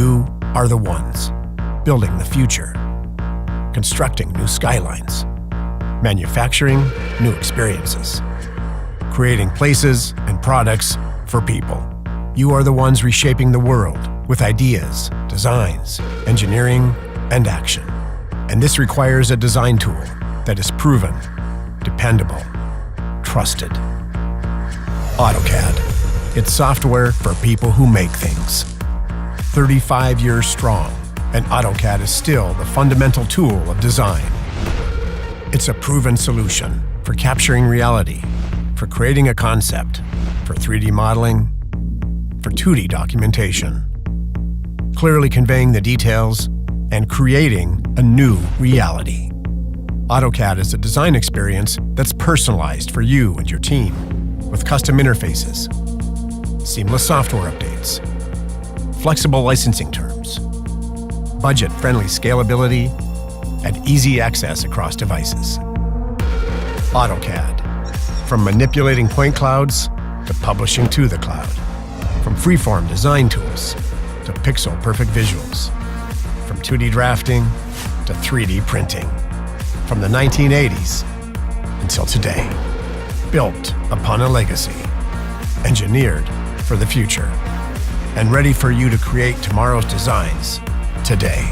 You are the ones building the future, constructing new skylines, manufacturing new experiences, creating places and products for people. You are the ones reshaping the world with ideas, designs, engineering, and action. And this requires a design tool that is proven, dependable, trusted. Autocad. It's software for people who make things. 35 years strong, and Autocad is still the fundamental tool of design. It's a proven solution for capturing reality, for creating a concept, for 3D modeling, for 2D documentation, clearly conveying the details and creating a new reality. Autocad is a design experience that's personalized for you and your team, with custom interfaces, seamless software updates, flexible licensing terms, budget-friendly scalability, and easy access across devices. Autocad. From manipulating point clouds to publishing to the cloud. From freeform design tools to pixel-perfect visuals. From 2D drafting to 3D printing. From the 1980s until today. Built upon a legacy. Engineered for the future. And ready for you to create tomorrow's designs today.